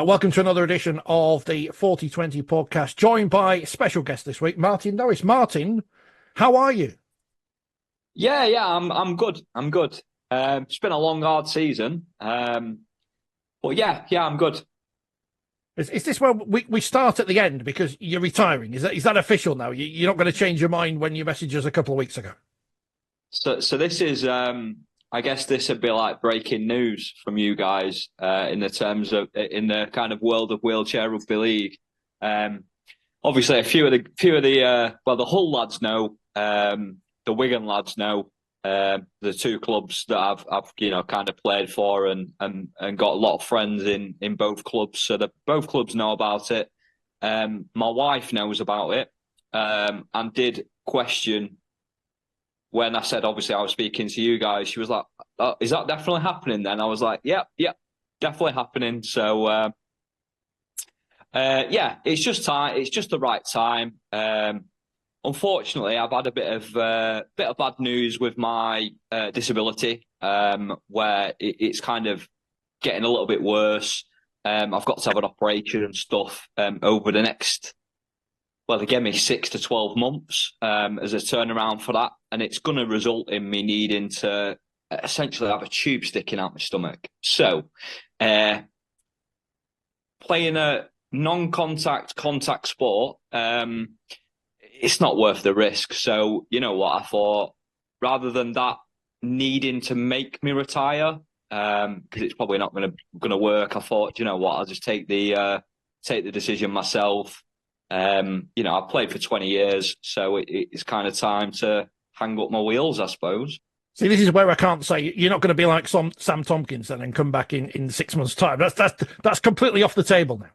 Welcome to another edition of the Forty20 podcast, joined by special guest this week, Martin Norris. Martin, how are you? Yeah, I'm good. I'm good. It's been a long, hard season, but yeah, I'm good. Is this where we start at the end because you're retiring? Is that official now? You're not going to change your mind when you messaged us a couple of weeks ago? So this is, I guess this would be like breaking news from you guys in the kind of world of Wheelchair Rugby League. Obviously, a few of the the Hull lads know, the Wigan lads know, the two clubs that I've kind of played for and got a lot of friends in both clubs, so that both clubs know about it. My wife knows about it, and did question when I said, obviously, I was speaking to you guys. She was like, oh, "Is that definitely happening?" Then I was like, "Yep, definitely happening." So it's just time. It's just the right time. Unfortunately, I've had a bit of bad news with my disability, where it's kind of getting a little bit worse. I've got to have an operation and stuff over the next. Well, they gave me 6 to 12 months as a turnaround for that, and it's going to result in me needing to essentially have a tube sticking out my stomach. So, playing a contact sport, it's not worth the risk. So, you know what? I thought, rather than that needing to make me retire, because it's probably not going to work, I thought, you know what? I'll just take the decision myself. I've played for 20 years, so it's kind of time to hang up my wheels, I suppose. See, this is where I can't say you're not going to be like Sam Tompkins then and come back in 6 months' time. That's completely off the table now.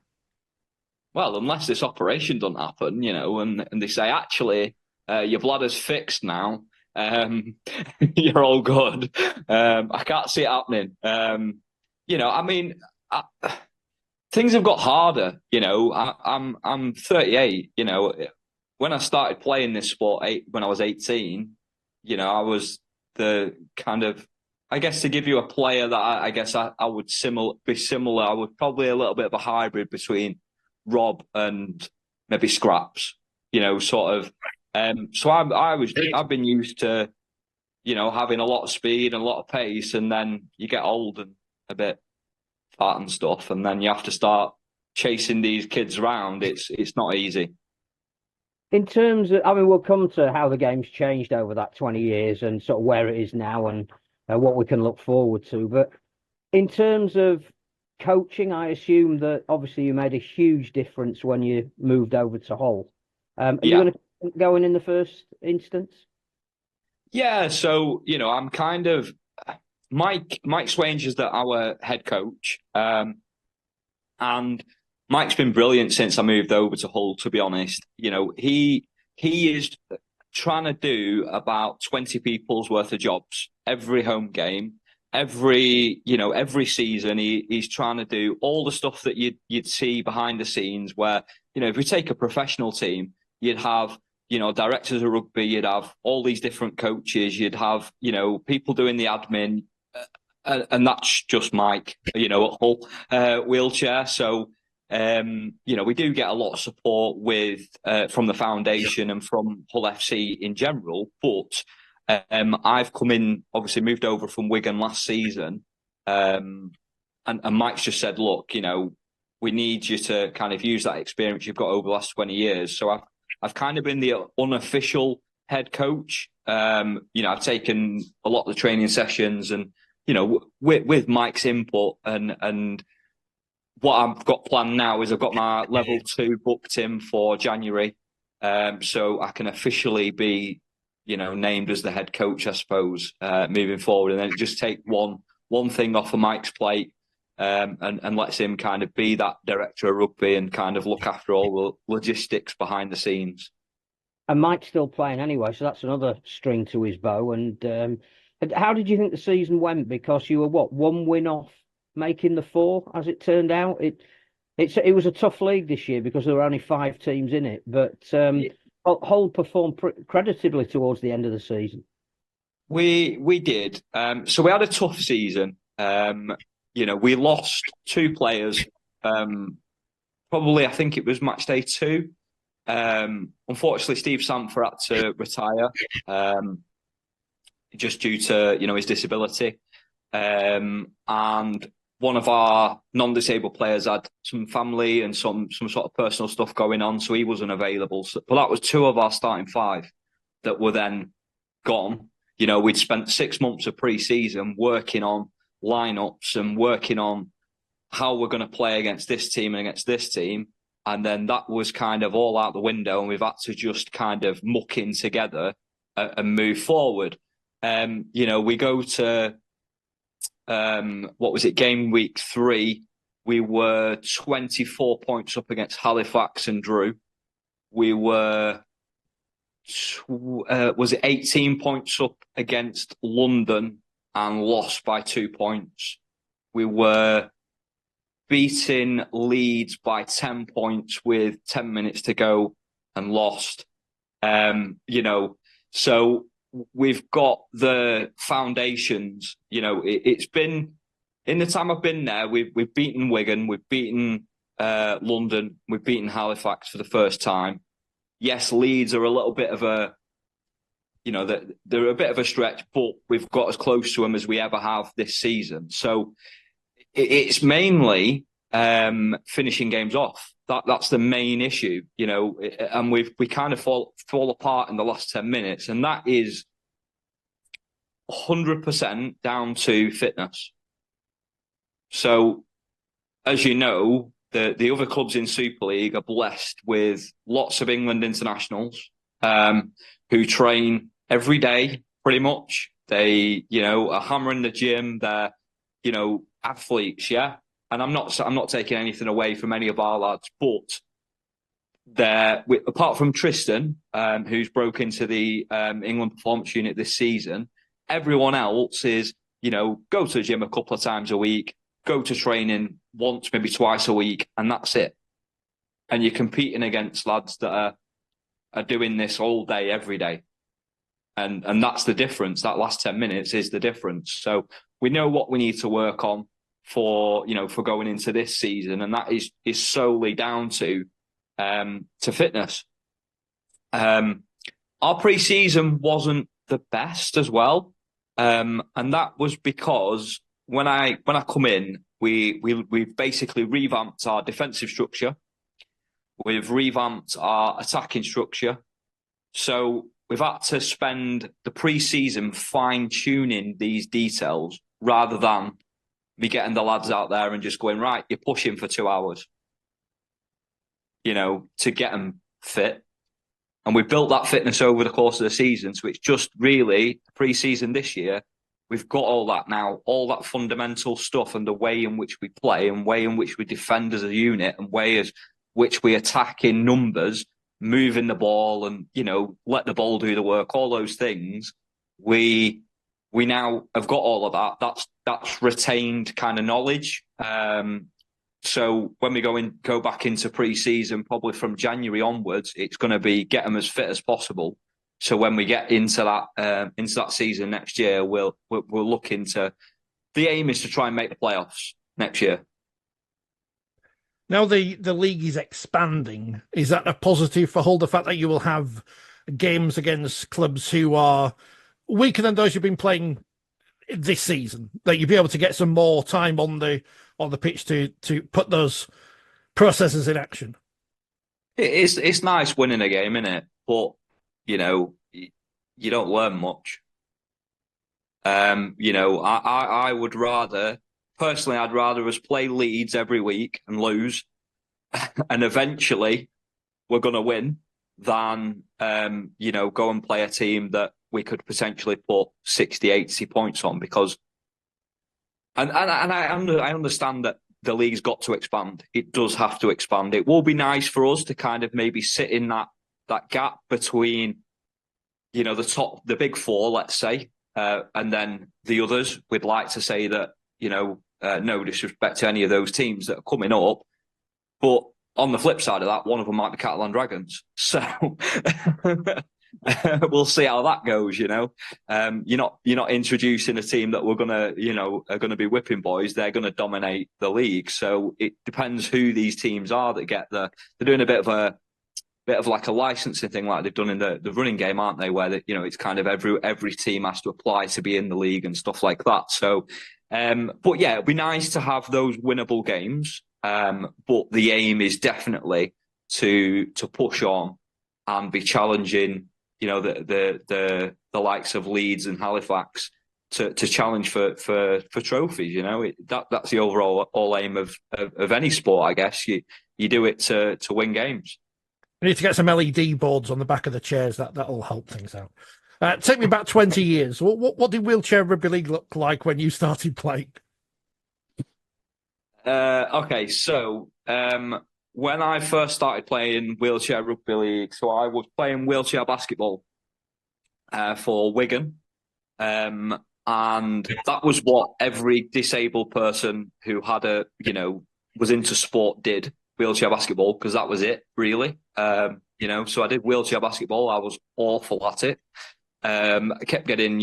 Well, unless this operation doesn't happen, and they say, actually, your bladder's fixed now, you're all good. I can't see it happening. Things have got harder. I'm 38. When I started playing this sport when I was 18, I was the kind of, I guess, to give you a player that I guess I would be similar. I was probably a little bit of a hybrid between Rob and maybe Scraps. Sort of. So I've been used to, having a lot of speed and a lot of pace, and then you get old and a bit fat and stuff, and then you have to start chasing these kids around. It's not easy. In terms of, we'll come to how the game's changed over that 20 years and sort of where it is now and what we can look forward to. But in terms of coaching, I assume that obviously you made a huge difference when you moved over to Hull. Are you going to go in the first instance? Yeah, so, I'm kind of... Mike Swange is our head coach, and Mike's been brilliant since I moved over to Hull. To be honest, he is trying to do about 20 people's worth of jobs every home game, every season. He's trying to do all the stuff that you'd see behind the scenes. Where if we take a professional team, you'd have directors of rugby, you'd have all these different coaches, you'd have people doing the admin. And that's just Mike, at Hull Wheelchair. So, we do get a lot of support from the foundation and from Hull FC in general. But I've come in, obviously moved over from Wigan last season, and Mike's just said, look, we need you to kind of use that experience you've got over the last 20 years. So I've kind of been the unofficial head coach. I've taken a lot of the training sessions and, with Mike's input and what I've got planned now is I've got my level 2 booked in for January. So I can officially be, named as the head coach, I suppose, moving forward. And then just take one thing off of Mike's plate, and lets him kind of be that director of rugby and kind of look after all the logistics behind the scenes. And Mike's still playing anyway, so that's another string to his bow. And how did you think the season went? Because you were, one win off making the 4, as it turned out. It was a tough league this year because there were only 5 teams in it. But Hull performed creditably towards the end of the season. We did. So we had a tough season. We lost 2 players probably, I think it was match day 2. Unfortunately, Steve Sanford had to retire just due to his disability, and one of our non-disabled players had some family and some sort of personal stuff going on, so he wasn't available. But that was 2 of our starting 5 that were then gone. We'd spent 6 months of pre-season working on lineups and working on how we're going to play against this team and against this team. And then that was kind of all out the window, and we've had to just kind of muck in together and move forward. We go to, game week 3, we were 24 points up against Halifax and drew. We were, 18 points up against London and lost by 2 points. We were beating Leeds by 10 points with 10 minutes to go and lost. So we've got the foundations. It's been, in the time I've been there, we've beaten Wigan, we've beaten London, we've beaten Halifax for the first time. Yes, Leeds are a little bit of a, they're a bit of a stretch, but we've got as close to them as we ever have this season. So it's mainly finishing games off. That's the main issue, and we kind of fall apart in the last 10 minutes, and that is 100% down to fitness. So, as you know, the other clubs in Super League are blessed with lots of England internationals who train every day, pretty much. They, are hammering the gym. They're, athletes, yeah. And I'm not taking anything away from any of our lads, but apart from Tristan, who's broke into the England performance unit this season, everyone else is, go to the gym a couple of times a week, go to training once, maybe twice a week, and that's it. And you're competing against lads that are doing this all day, every day. And that's the difference. That last 10 minutes is the difference. So we know what we need to work on for going into this season, and that is solely down to fitness. Our pre-season wasn't the best as well, and that was because when I come in, we've basically revamped our defensive structure, we've revamped our attacking structure, so we've had to spend the pre-season fine-tuning these details rather than me getting the lads out there and just going, right, you're pushing for 2 hours, to get them fit. And we built that fitness over the course of the season. So it's just really pre-season this year. We've got all that now, all that fundamental stuff, and the way in which we play and way in which we defend as a unit and way in which we attack in numbers, moving the ball and, let the ball do the work, all those things. We now have got all of that. That's retained kind of knowledge. So when we go back into pre-season, probably from January onwards, it's going to be get them as fit as possible. So when we get into that season next year, we'll look into. The aim is to try and make the playoffs next year. Now the league is expanding. Is that a positive for Hull? The fact that you will have games against clubs who are weaker than those you've been playing this season, that you'll be able to get some more time on the pitch to put those processes in action. It's nice winning a game, isn't it? But you don't learn much. I would rather personally, I'd rather us play Leeds every week and lose, and eventually we're going to win, than go and play a team that we could potentially put 60, 80 points on, because and I understand that the league's got to expand. It does have to expand. It will be nice for us to kind of maybe sit in that gap between, the big 4, let's say, and then the others. We'd like to say that, no disrespect to any of those teams that are coming up, but on the flip side of that, one of them might be Catalan Dragons. So we'll see how that goes. You're not introducing a team that are gonna be whipping boys. They're gonna dominate the league. So it depends who these teams are that get the. They're doing a bit of like a licensing thing, like they've done in the running game, aren't they? Where it's kind of every team has to apply to be in the league and stuff like that. So, but yeah, it'd be nice to have those winnable games. But the aim is definitely to push on and be challenging, the likes of Leeds and Halifax to challenge for trophies. That's the overall aim of any sport, I guess. You do it to win games. We need to get some LED boards on the back of the chairs. That'll help things out. Take me back 20 years. What did Wheelchair Rugby League look like when you started playing? Okay, so when I first started playing Wheelchair Rugby League, so I was playing wheelchair basketball for Wigan. And that was what every disabled person who had was into sport did, wheelchair basketball, because that was it, really. So I did wheelchair basketball. I was awful at it. I kept getting,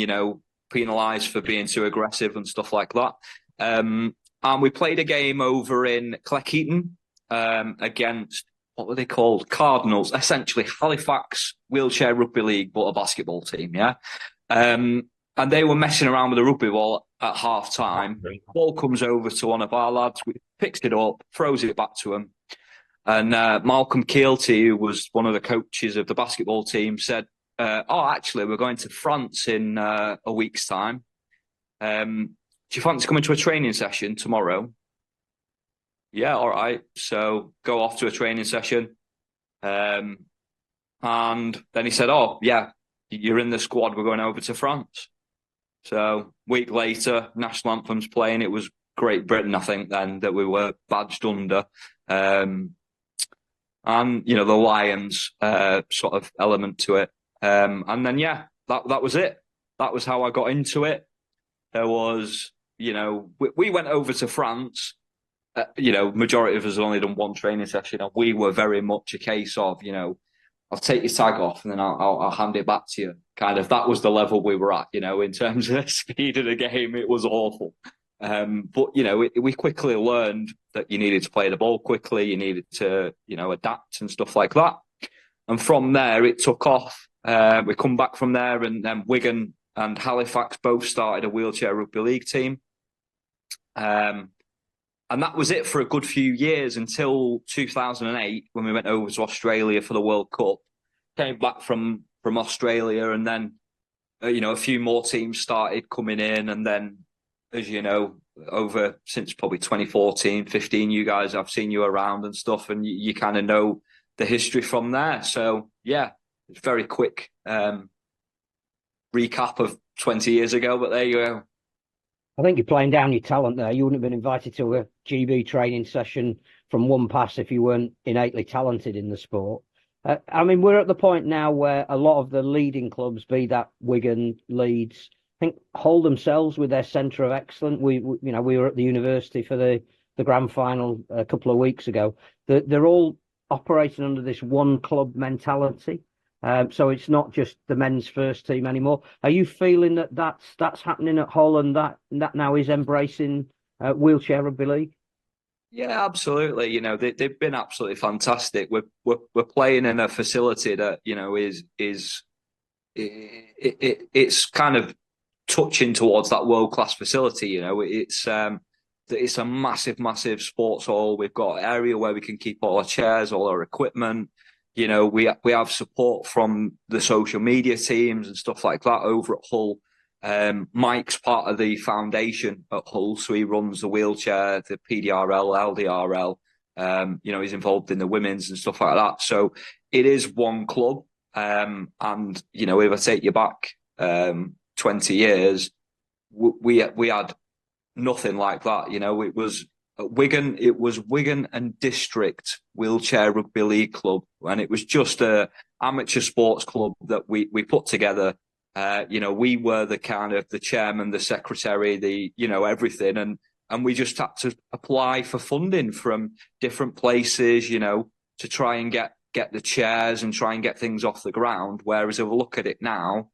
penalised for being too aggressive and stuff like that. And we played a game over in Cleckheaton against, what were they called? Cardinals, essentially Halifax Wheelchair Rugby League, but a basketball team, yeah? And they were messing around with the rugby ball at half time. Ball comes over to one of our lads, picks it up, throws it back to him. And Malcolm Keelty, who was one of the coaches of the basketball team, said, actually, we're going to France in a week's time. Do you fancy coming to a training session tomorrow? Yeah, all right. So go off to a training session. And then he said, oh, yeah, you're in the squad. We're going over to France. So a week later, national anthem's playing. It was Great Britain, I think, then, that we were badged under. And, the Lions sort of element to it. And then, yeah, that was it. That was how I got into it. There was, we went over to France. Majority of us had only done one training session, and we were very much a case of, I'll take your tag off and then I'll hand it back to you. Kind of, that was the level we were at, in terms of the speed of the game. It was awful. But, we quickly learned that you needed to play the ball quickly. You needed to, adapt and stuff like that. And from there, it took off. We come back from there, and then Wigan and Halifax both started a Wheelchair Rugby League team. And that was it for a good few years until 2008, when we went over to Australia for the World Cup. Came back from Australia, and then, a few more teams started coming in. And then, as you know, over since probably 2014, 15, you guys, I've seen you around and stuff, and you kind of know the history from there. So, yeah, it's very quick recap of 20 years ago, but there you go. I think you're playing down your talent there. You wouldn't have been invited to a GB training session from one pass if you weren't innately talented in the sport. We're at the point now where a lot of the leading clubs, be that Wigan, Leeds, I think hold themselves with their centre of excellence. We were at the university for the grand final a couple of weeks ago. They're all operating under this one club mentality. So it's not just the men's first team anymore. Are you feeling that that's happening at Hull, and that now is embracing Wheelchair Rugby League? Yeah, absolutely. They've been absolutely fantastic. We're playing in a facility that it's kind of touching towards that world class facility. It's a massive sports hall. We've got an area where we can keep all our chairs, all our equipment. We have support from the social media teams and stuff like that over at Hull. Mike's part of the foundation at Hull, so he runs the wheelchair, the PDRL, LDRL. He's involved in the women's and stuff like that. So it is one club. And if I take you back 20 years, we had nothing like that. It was Wigan and District Wheelchair Rugby League Club, and it was just a amateur sports club that we put together. We were the kind of the chairman, the secretary, everything, and we just had to apply for funding from different places, to try and get get the chairs and try and get things off the ground. Whereas if we look at it now,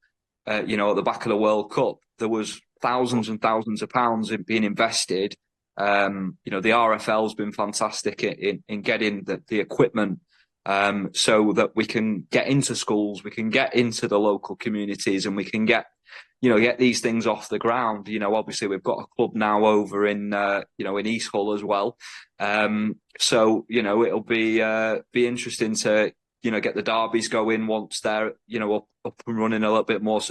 at the back of the World Cup, there was thousands and thousands of pounds being invested. The RFL's been fantastic in getting the equipment so that we can get into schools, we can get into the local communities, and we can get these things off the ground. Obviously we've got a club now over in East Hull as well. So it'll be interesting to get the derbies going once they're up and running a little bit more.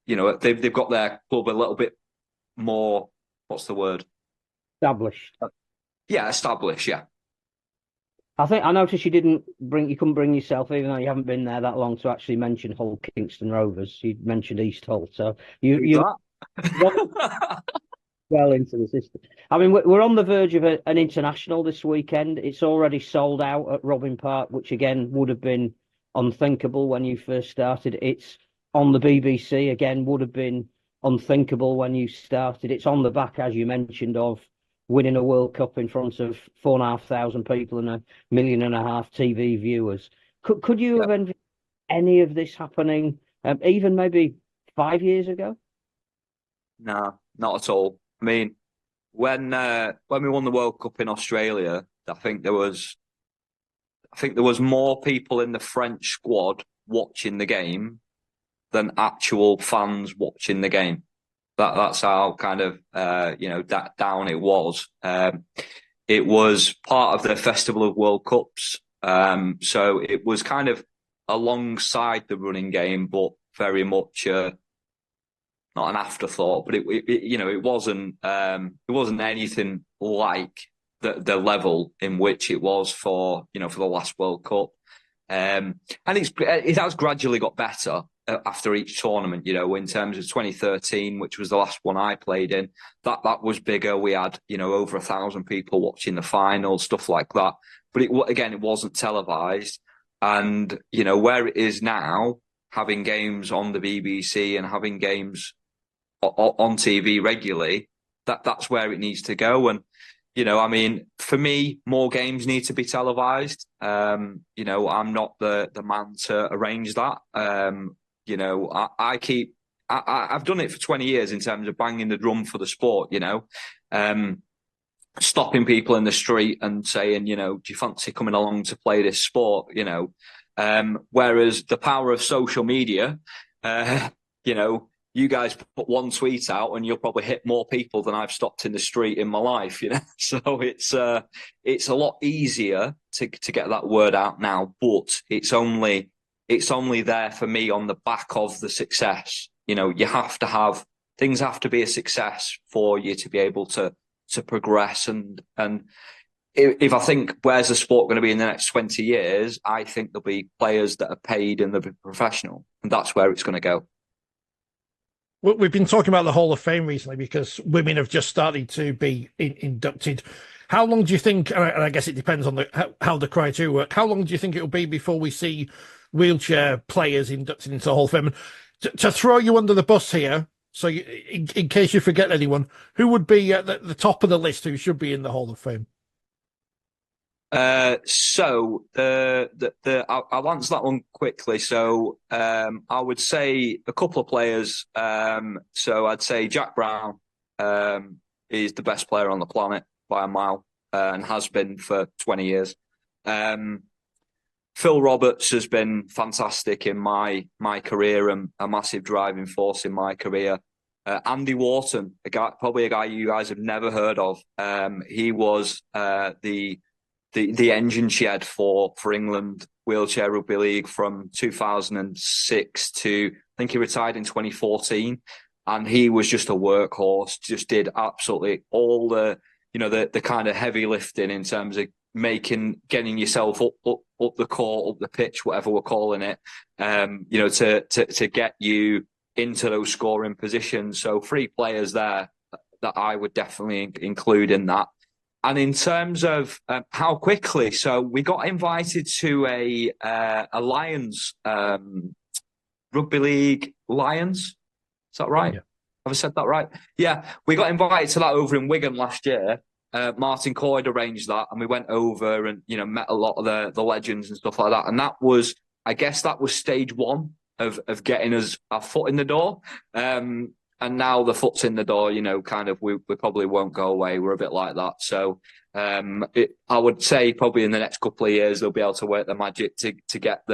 They've got their club a little bit more. What's the word? Established. Yeah, established. Yeah. I noticed you couldn't bring yourself, even though you haven't been there that long, to actually mention Hull Kingston Rovers. You mentioned East Hull, so you well into the system. I mean, we're on the verge of an international this weekend. It's already sold out at Robin Park, which again would have been unthinkable when you first started. It's on the BBC, again would have been unthinkable when you started. It's on the back, as you mentioned, of winning a World Cup in front of 4,500 people and 1.5 million TV viewers. Could you have envisioned any of this happening, even maybe 5 years ago? No, not at all. I mean, when we won the World Cup in Australia, I think there was more people in the French squad watching the game than actual fans watching the game. That's how kind of that down it was. It was part of the Festival of World Cups, so it was kind of alongside the running game, but very much not an afterthought. But it wasn't anything like the level in which it was for the last World Cup, and it has gradually got better after each tournament. In terms of 2013, which was the last one I played in, that was bigger. We had over 1,000 people watching the final, stuff like that. But it wasn't televised, and where it is now, having games on the BBC and having games on TV regularly, that's where it needs to go. And I mean, for me, more games need to be televised. I'm not the man to arrange that. I've done it for 20 years in terms of banging the drum for the sport, stopping people in the street and saying, do you fancy coming along to play this sport? Whereas the power of social media, you guys put one tweet out and you'll probably hit more people than I've stopped in the street in my life, So it's a lot easier to get that word out now, but it's only there for me on the back of the success. You have to have things have to be a success for you to be able to progress. And if I think where's the sport going to be in the next 20 years, I think there'll be players that are paid and they'll be professional, and that's where it's going to go. We've been talking about the Hall of Fame recently because women have just started to be inducted. How long do you think, and I guess it depends on how the criteria work, how long do you think it'll be before we see wheelchair players inducted into the Hall of Fame? And to throw you under the bus here, so in case you forget anyone, who would be at the top of the list who should be in the Hall of Fame? So I'll answer that one quickly. So I would say a couple of players. So I'd say Jack Brown is the best player on the planet by a mile, and has been for 20 years. Phil Roberts has been fantastic in my career and a massive driving force in my career. Andy Wharton, probably a guy you guys have never heard of. He was the engine shed for England Wheelchair Rugby League from 2006 to, I think he retired in 2014, and he was just a workhorse. Just did absolutely all the kind of heavy lifting in terms of getting yourself up the court, up the pitch, whatever we're calling it. To get you into those scoring positions. So 3 players there that I would definitely include in that. And in terms of how quickly, so we got invited to a Lions, Rugby League Lions. Is that right? Yeah. Have I said that right? Yeah, we got invited to that over in Wigan last year. Martin Coyd arranged that, and we went over and met a lot of the legends and stuff like that. And I guess that was stage one of getting us our foot in the door. And now the foot's in the door, kind of we probably won't go away. We're a bit like that. So I would say probably in the next couple of years they'll be able to work the magic to get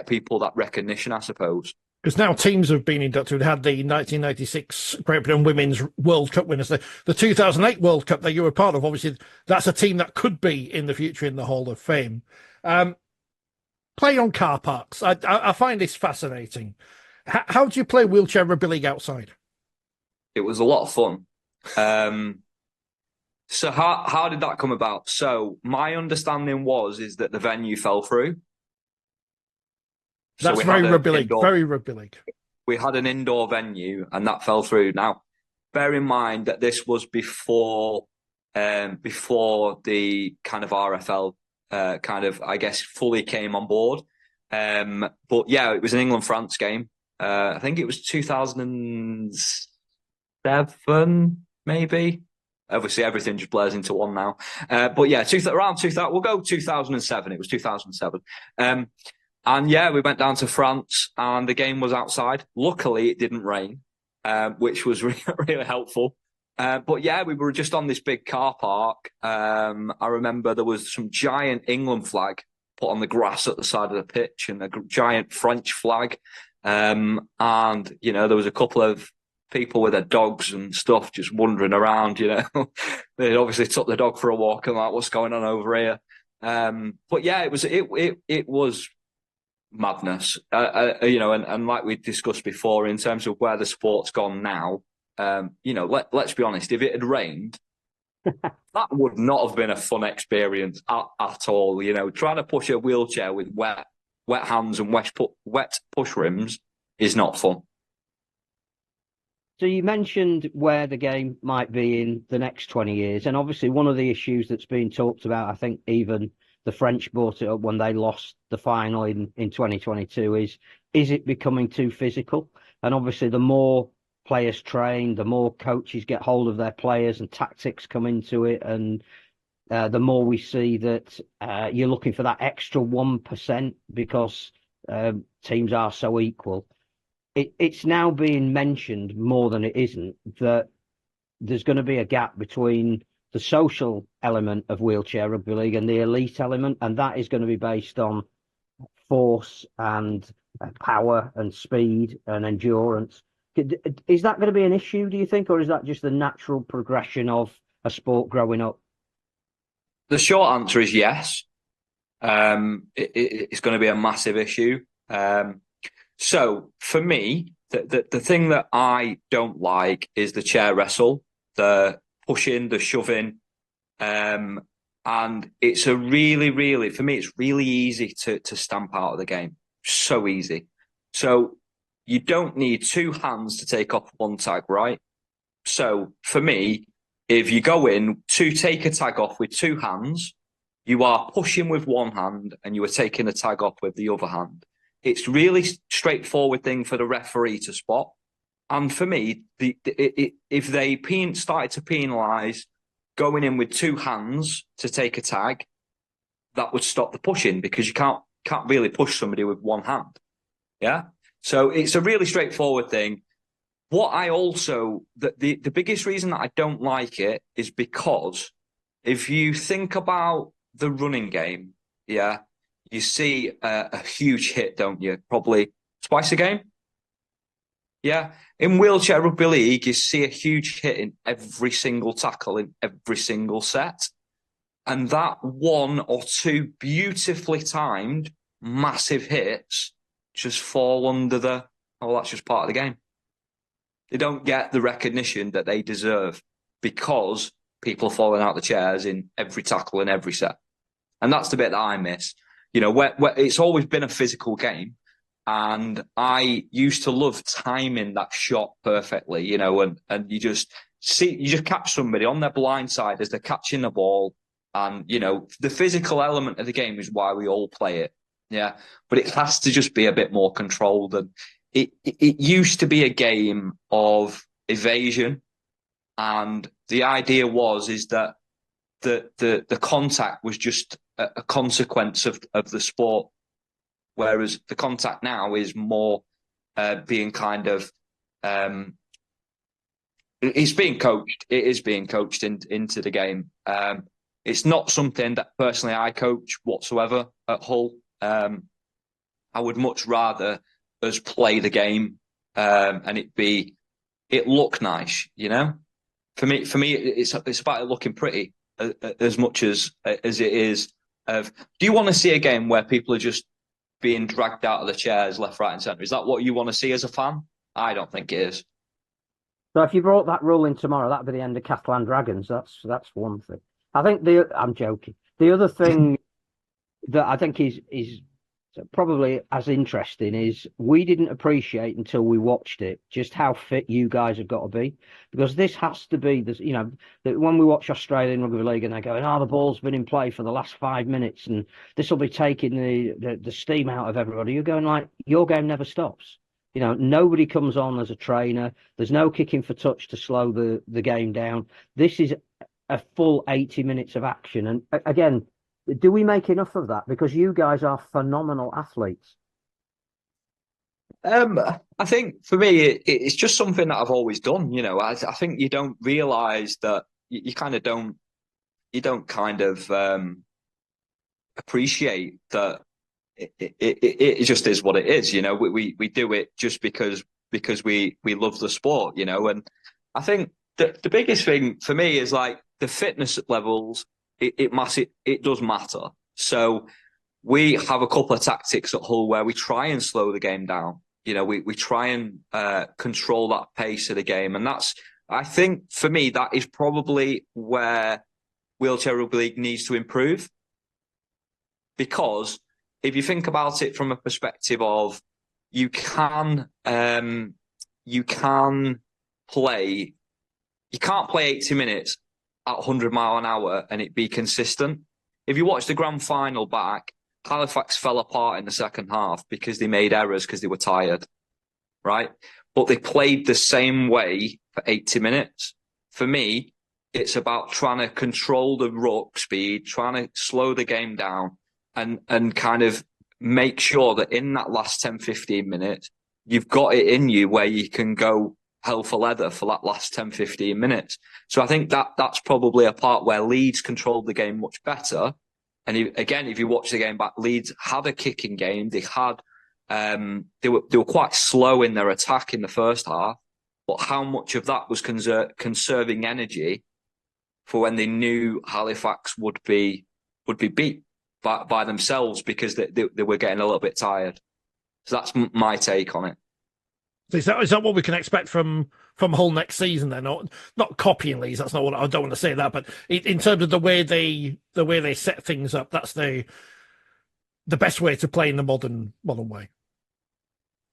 people that recognition, I suppose. Because now teams have been inducted. We had the 1996 Great Britain Women's World Cup winners, the 2008 World Cup that you were part of. Obviously, that's a team that could be in the future in the Hall of Fame. Play on car parks. I find this fascinating. How do you play wheelchair rugby league outside? It was a lot of fun. So how did that come about? So my understanding is that the venue fell through. That's very rugby league. Very rugby league. We had an indoor venue and that fell through. Now, bear in mind that this was before the kind of RFL I guess fully came on board. But yeah, it was an England-France game. I think it was 2007, maybe. Obviously, everything just blurs into one now. But yeah, around 2000, we'll go 2007. It was 2007. And yeah, we went down to France and the game was outside. Luckily, it didn't rain, which was really, really helpful. But yeah, we were just on this big car park. I remember there was some giant England flag put on the grass at the side of the pitch and a giant French flag. And, there was a couple of people with their dogs and stuff just wandering around, They obviously took the dog for a walk and like, what's going on over here? But yeah, it was madness, and like we discussed before, in terms of where the sport's gone now, let's be honest, if it had rained, that would not have been a fun experience at all. Trying to push a wheelchair with wet hands and wet push rims is not fun. So you mentioned where the game might be in the next 20 years, and obviously one of the issues that's been talked about, I think even the French brought it up when they lost the final in 2022, is it becoming too physical? And obviously the more players train, the more coaches get hold of their players and tactics come into it, and the more we see that you're looking for that extra 1% because teams are so equal. It's now being mentioned more than it isn't that there's going to be a gap between the social element of wheelchair rugby league and the elite element, and that is going to be based on force and power and speed and endurance. Is that going to be an issue, do you think, or is that just the natural progression of a sport growing up? The short answer is yes. It's going to be a massive issue. So for me, the thing that I don't like is the chair wrestle, the pushing, the shoving. And it's for me, it's really easy to stamp out of the game. So easy. So you don't need two hands to take off one tag, right? So for me, if you go in to take a tag off with two hands, you are pushing with one hand and you are taking a tag off with the other hand. It's really straightforward thing for the referee to spot. And for me, if they started to penalise going in with two hands to take a tag, that would stop the pushing because you can't really push somebody with one hand. Yeah. So it's a really straightforward thing. What I also, the biggest reason that I don't like it is because if you think about the running game, yeah, you see a huge hit, don't you? Probably twice a game. Yeah. In wheelchair rugby league, you see a huge hit in every single tackle, in every single set. And that one or two beautifully timed massive hits just fall under that's just part of the game. They don't get the recognition that they deserve because people are falling out the chairs in every tackle in every set. And that's the bit that I miss. Where it's always been a physical game. And I used to love timing that shot perfectly, and you just catch somebody on their blind side as they're catching the ball. And, the physical element of the game is why we all play it. Yeah. But it has to just be a bit more controlled. And it used to be a game of evasion. And the idea is that the contact was just a consequence of the sport, whereas the contact now is more being kind of it's being coached. It is being coached into the game. It's not something that personally I coach whatsoever at Hull. I would much rather us play the game and it look nice, you know. For me, it's about it looking pretty as much as it is. Do you want to see a game where people are just being dragged out of the chairs left, right, and centre? Is that what you want to see as a fan? I don't think it is. So if you brought that rule in tomorrow, that'd be the end of Catalan Dragons. That's one thing. I think I'm joking. The other thing that I think is probably as interesting is we didn't appreciate until we watched it just how fit you guys have got to be, because this has to be this. You know, that when we watch Australian Rugby League and they're going, "Oh, the ball's been in play for the last 5 minutes, and this will be taking the steam out of everybody." You're going like, your game never stops. You know, nobody comes on as a trainer. There's no kicking for touch to slow the game down. This is a full 80 minutes of action. And again, do we make enough of that? Because you guys are phenomenal athletes. I think for me, it's just something that I've always done. You know, I think you don't realise that you kind of don't. You don't kind of appreciate that it just is what it is. You know, we do it just because we love the sport. You know, and I think the biggest thing for me is like the fitness levels. It does matter. So we have a couple of tactics at Hull where we try and slow the game down. You know, we try and control that pace of the game. And I think for me, that is probably where Wheelchair Rugby League needs to improve. Because if you think about it from a perspective of you can't play 80 minutes at 100 mile an hour and it be consistent. If you watch the grand final back, Halifax fell apart in the second half because they made errors because they were tired, right? But they played the same way for 80 minutes. For me, it's about trying to control the ruck speed, trying to slow the game down and kind of make sure that in that last 10, 15 minutes, you've got it in you where you can go hell for leather for that last 10, 15 minutes. So I think that's probably a part where Leeds controlled the game much better. And if you watch the game back, Leeds had a kicking game. They had, they were quite slow in their attack in the first half, but how much of that was conserving energy for when they knew Halifax would be beat by themselves because they were getting a little bit tired. So that's my take on it. Is that what we can expect from Hull next season then? Not copying Leeds, that's not what I don't want to say that, but in terms of the way they set things up, that's the best way to play in the modern way.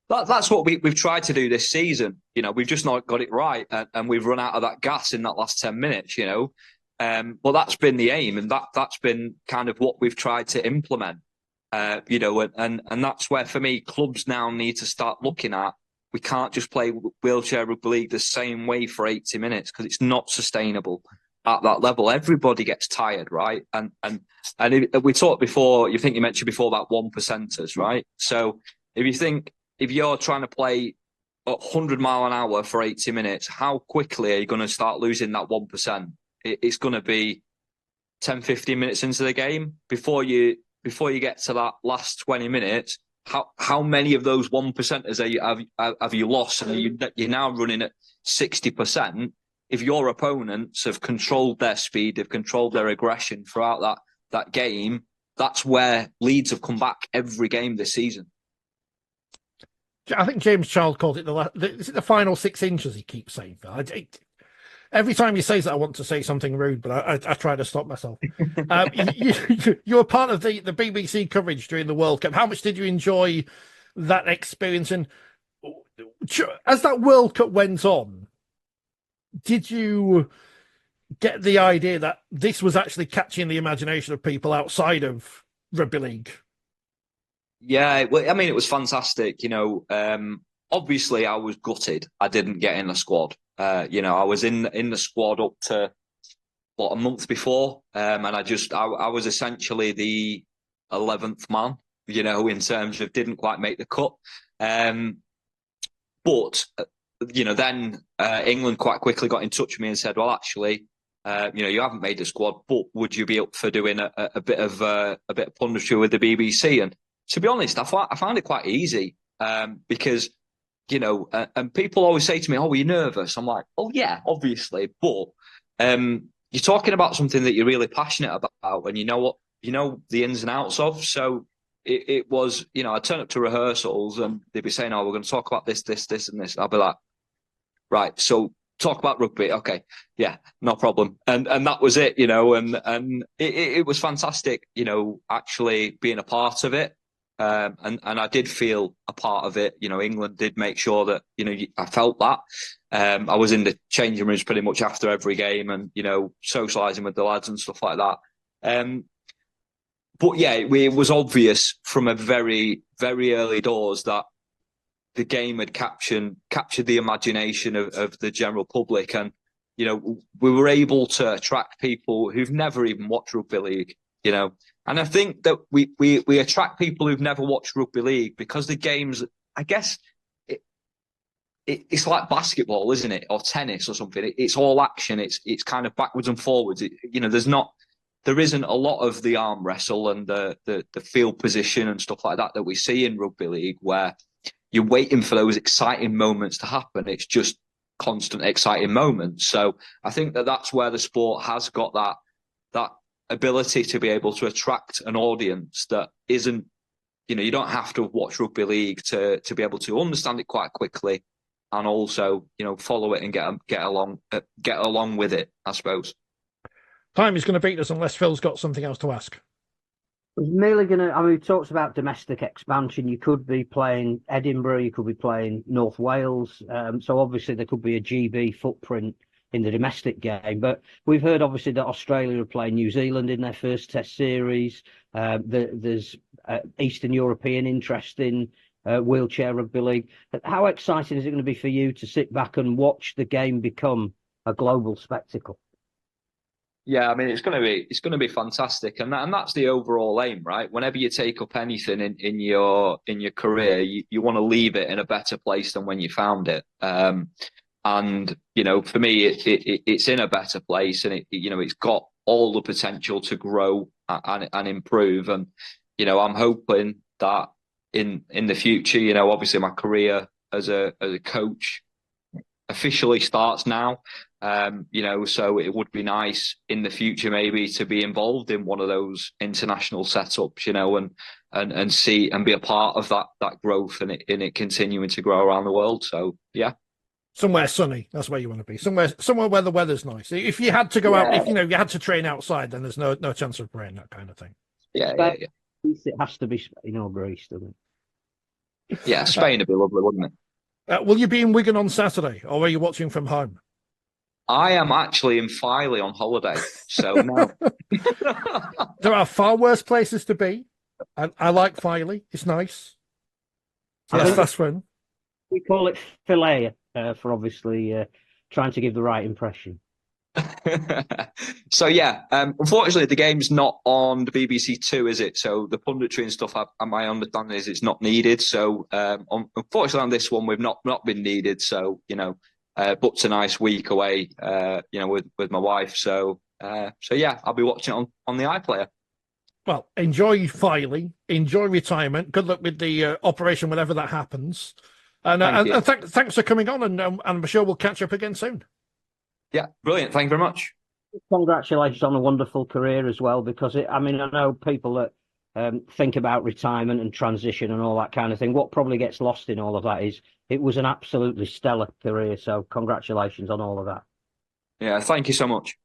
That's what we've tried to do this season. You know, we've just not got it right, and we've run out of that gas in that last 10 minutes. You know, well, that's been the aim, and that's been kind of what we've tried to implement. You know, and that's where for me, clubs now need to start looking at. We can't just play Wheelchair Rugby League the same way for 80 minutes because it's not sustainable at that level. Everybody gets tired, right? And we talked before, you mentioned before about 1%ers, right? So if you're trying to play at 100 mile an hour for 80 minutes, how quickly are you going to start losing that 1%? It's going to be 10, 15 minutes into the game before you get to that last 20 minutes. How many of those 1%ers have you lost? And you're now running at 60%. If your opponents have controlled their speed, they've controlled their aggression throughout that game, that's where Leeds have come back every game this season. I think James Child called it the final 6 inches. He keeps saying that. Every time he says that, I want to say something rude, but I try to stop myself. You were part of the BBC coverage during the World Cup. How much did you enjoy that experience? And as that World Cup went on, did you get the idea that this was actually catching the imagination of people outside of rugby league? Yeah, well, I mean, it was fantastic. You know, obviously I was gutted I didn't get in the squad. You know, I was in the squad up to a month before, and I was essentially the 11th man, in terms of didn't quite make the cut. But then England quite quickly got in touch with me and said, well, actually, you haven't made the squad, but would you be up for doing a bit of punditry with the BBC? And to be honest, I found it quite easy, because and people always say to me, "Oh, were you nervous?" I'm like, "Oh yeah, obviously," but you're talking about something that you're really passionate about, and you know the ins and outs of. So it was, I'd turn up to rehearsals and they'd be saying, "Oh, we're going to talk about this, this, this, and this." I'll be like, "Right, so talk about rugby, okay, yeah, no problem." And that was it, and it was fantastic, actually being a part of it. And I did feel a part of it. England did make sure that, I felt that. I was in the changing rooms pretty much after every game and, socialising with the lads and stuff like that. But yeah, it was obvious from a very, very early doors that the game had captured the imagination of the general public. And, we were able to attract people who've never even watched rugby league, And I think that we attract people who've never watched rugby league because the games, I guess, it's like basketball, isn't it, or tennis or something? It's all action. It's kind of backwards and forwards. There isn't a lot of the arm wrestle and the field position and stuff like that we see in rugby league, where you're waiting for those exciting moments to happen. It's just constant exciting moments. So I think that's where the sport has got that ability to be able to attract an audience that isn't, you don't have to watch rugby league to be able to understand it quite quickly, and also, follow it and get along with it, I suppose. Time is going to beat us unless Phil's got something else to ask. I was merely going to, we talked about domestic expansion. You could be playing Edinburgh, you could be playing North Wales. So obviously there could be a GB footprint in the domestic game. But we've heard obviously that Australia are playing New Zealand in their first Test series. There's Eastern European interest in Wheelchair Rugby League. How exciting is it going to be for you to sit back and watch the game become a global spectacle? Yeah, I mean, it's going to be fantastic, and that's the overall aim, right? Whenever you take up anything in your career, you want to leave it in a better place than when you found it. And for me, it's in a better place, and it's got all the potential to grow and improve. And I'm hoping that in the future, obviously my career as a coach officially starts now. So it would be nice in the future maybe to be involved in one of those international setups, and see and be a part of that growth and it continuing to grow around the world. So yeah. Somewhere sunny, that's where you want to be. Somewhere where the weather's nice. If you had to go out, if you had to train outside, then there's no chance of rain, that kind of thing. Yeah. It has to be Spain or Greece, doesn't it? Yeah, Spain would be lovely, wouldn't it? Will you be in Wigan on Saturday, or are you watching from home? I am actually in Filey on holiday, so no. There are far worse places to be. I like Filey; it's nice. Yes, that's fun. We call it filet for obviously trying to give the right impression. So yeah, unfortunately the game's not on the BBC Two, is it? So the punditry and stuff, my understanding is it's not needed. So unfortunately on this one we've not been needed. So booked a nice week away, with my wife. So yeah, I'll be watching it on the iPlayer. Well, enjoy Filey, enjoy retirement. Good luck with the operation whenever that happens. And thanks for coming on, and I'm sure we'll catch up again soon. Yeah, brilliant. Thank you very much. Congratulations on a wonderful career as well, because I know people that think about retirement and transition and all that kind of thing. What probably gets lost in all of that is it was an absolutely stellar career. So congratulations on all of that. Yeah, thank you so much.